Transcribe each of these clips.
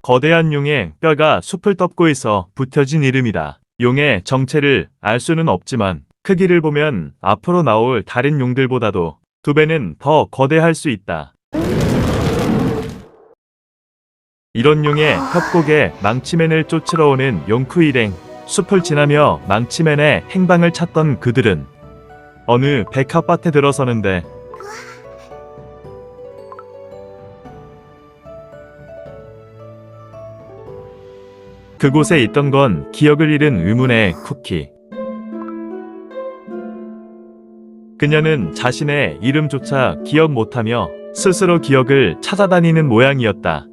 거대한 용의 뼈가 숲을 덮고 있어 붙여진 이름이다. 용의 정체를 알 수는 없지만 크기를 보면 앞으로 나올 다른 용들보다도 2배는 더 거대할 수 있다. 이런 용의 협곡에 망치맨을 쫓으러 오는 용쿠 일행. 숲을 지나며 망치맨의 행방을 찾던 그들은 어느 백합밭에 들어서는데 그곳에 있던 건 기억을 잃은 의문의 쿠키. 그녀는 자신의 이름조차 기억 못하며 스스로 기억을 찾아다니는 모양이었다.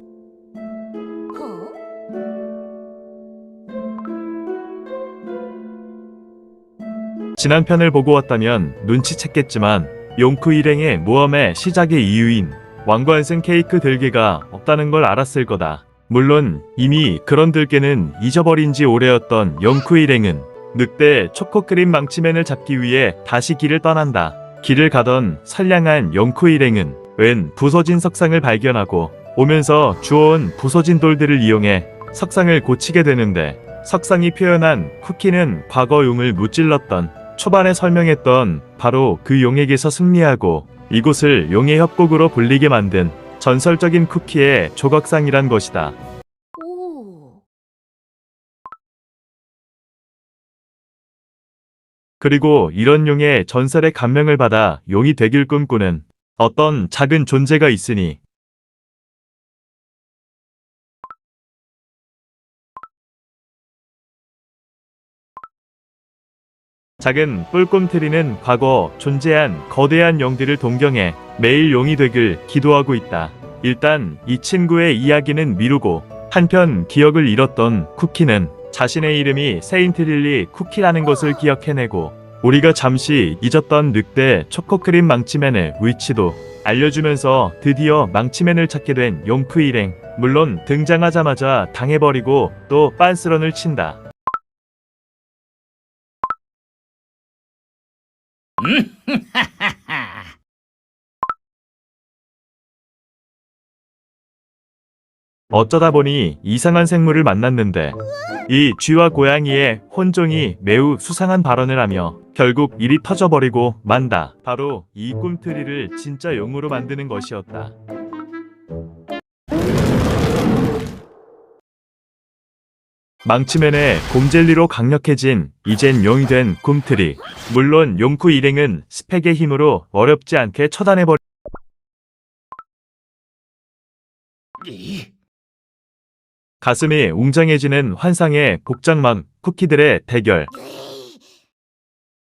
지난 편을 보고 왔다면 눈치챘겠지만 용쿠 일행의 모험의 시작의 이유인 왕관승 케이크 들개가 없다는 걸 알았을 거다. 물론 이미 그런 들개는 잊어버린 지 오래였던 용쿠 일행은 늑대 초코크림 망치맨을 잡기 위해 다시 길을 떠난다. 길을 가던 선량한 용쿠 일행은 웬 부서진 석상을 발견하고 오면서 주워온 부서진 돌들을 이용해 석상을 고치게 되는데, 석상이 표현한 쿠키는 과거 용을 무찔렀던, 초반에 설명했던 바로 그 용에게서 승리하고 이곳을 용의 협곡으로 불리게 만든 전설적인 쿠키의 조각상이란 것이다. 그리고 이런 용의 전설의 감명을 받아 용이 되길 꿈꾸는 어떤 작은 존재가 있으니 작은 뿔꿈트리는 과거 존재한 거대한 용들을 동경해 매일 용이 되길 기도하고 있다. 일단 이 친구의 이야기는 미루고 한편 기억을 잃었던 쿠키는 자신의 이름이 세인트 릴리 쿠키라는 것을 기억해내고 우리가 잠시 잊었던 늑대 초코크림 망치맨의 위치도 알려주면서 드디어 망치맨을 찾게 된 용쿠 일행. 물론 등장하자마자 당해버리고 또 빤스런을 친다. 어쩌다 보니 이상한 생물을 만났는데 이 쥐와 고양이의 혼종이 매우 수상한 발언을 하며 결국 일이 터져버리고 만다. 바로 이 꿈틀이를 진짜 용으로 만드는 것이었다. 망치맨의 곰젤리로 강력해진 이젠 용이 된 꿈틀이. 물론 용쿠 일행은 스펙의 힘으로 어렵지 않게 처단해버리 가슴이 웅장해지는 환상의 복장망 쿠키들의 대결.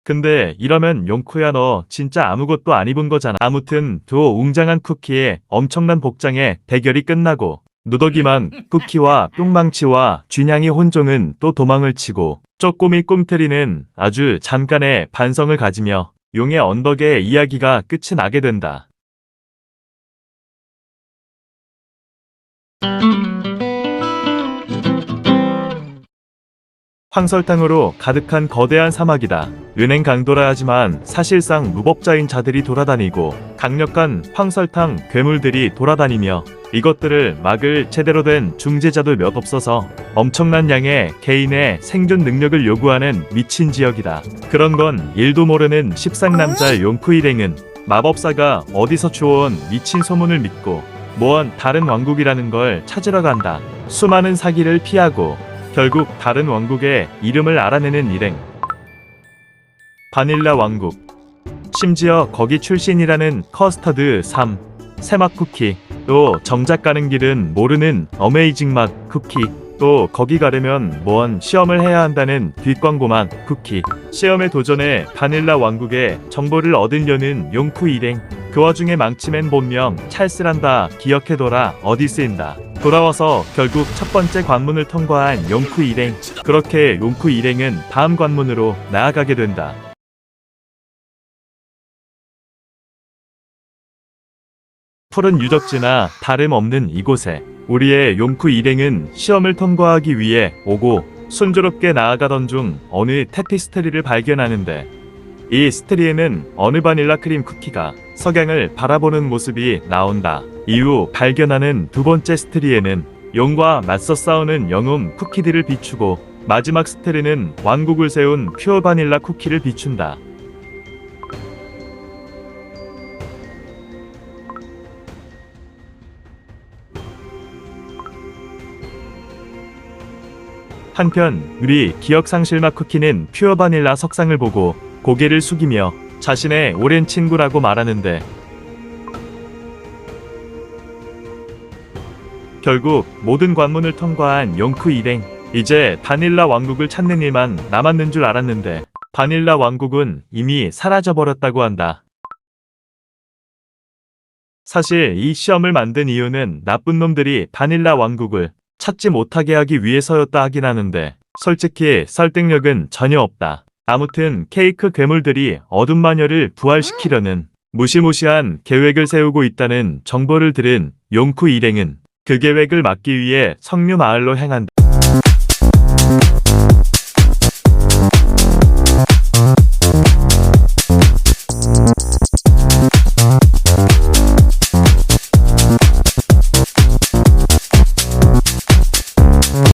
근데 이러면 용쿠야 너 진짜 아무것도 안 입은 거잖아. 아무튼 두 웅장한 쿠키의 엄청난 복장의 대결이 끝나고 누더기만 쿠키와 뿅망치와 쥐냥이 혼종은 또 도망을 치고 쪼꼬미 꿈틀이는 아주 잠깐의 반성을 가지며 용의 언덕의 이야기가 끝이 나게 된다. 황설탕으로 가득한 거대한 사막이다. 은행 강도라 하지만 사실상 무법자인 자들이 돌아다니고 강력한 황설탕 괴물들이 돌아다니며 이것들을 막을 제대로 된 중재자도 몇 없어서 엄청난 양의 개인의 생존 능력을 요구하는 미친 지역이다. 그런 건 일도 모르는 십상남자 용쿠 일행은 마법사가 어디서 주워온 미친 소문을 믿고 모한 다른 왕국이라는 걸 찾으러 간다. 수많은 사기를 피하고 결국 다른 왕국의 이름을 알아내는 일행. 바닐라 왕국. 심지어 거기 출신이라는 커스터드 3, 새맛 쿠키. 또 정작 가는 길은 모르는 어메이징 맛 쿠키. 또 거기 가려면 뭔 시험을 해야 한다는 뒷광고만 쿠키. 시험에 도전해 바닐라 왕국의 정보를 얻으려는 용쿠 일행. 그 와중에 망치맨 본명 찰스란다 기억해둬라 어디 쓰인다. 돌아와서 결국 첫 번째 관문을 통과한 용쿠 일행. 그렇게 용쿠 일행은 다음 관문으로 나아가게 된다. 푸른 유적지나 다름없는 이곳에 우리의 용쿠 일행은 시험을 통과하기 위해 오고 순조롭게 나아가던 중 어느 테피스트리를 발견하는데, 이 스트리에는 어느 바닐라 크림 쿠키가 석양을 바라보는 모습이 나온다. 이후 발견하는 두 번째 스트리에는 용과 맞서 싸우는 영웅 쿠키들을 비추고 마지막 스테르는 왕국을 세운 퓨어 바닐라 쿠키를 비춘다. 한편 우리 기억상실마 쿠키는 퓨어 바닐라 석상을 보고 고개를 숙이며 자신의 오랜 친구라고 말하는데 결국 모든 관문을 통과한 용크 일행, 이제 바닐라 왕국을 찾는 일만 남았는 줄 알았는데 바닐라 왕국은 이미 사라져버렸다고 한다. 사실 이 시험을 만든 이유는 나쁜 놈들이 바닐라 왕국을 찾지 못하게 하기 위해서였다 하긴 하는데 솔직히 설득력은 전혀 없다. 아무튼 케이크 괴물들이 어둠 마녀를 부활시키려는 무시무시한 계획을 세우고 있다는 정보를 들은 용쿠 일행은 그 계획을 막기 위해 석류 마을로 향한다.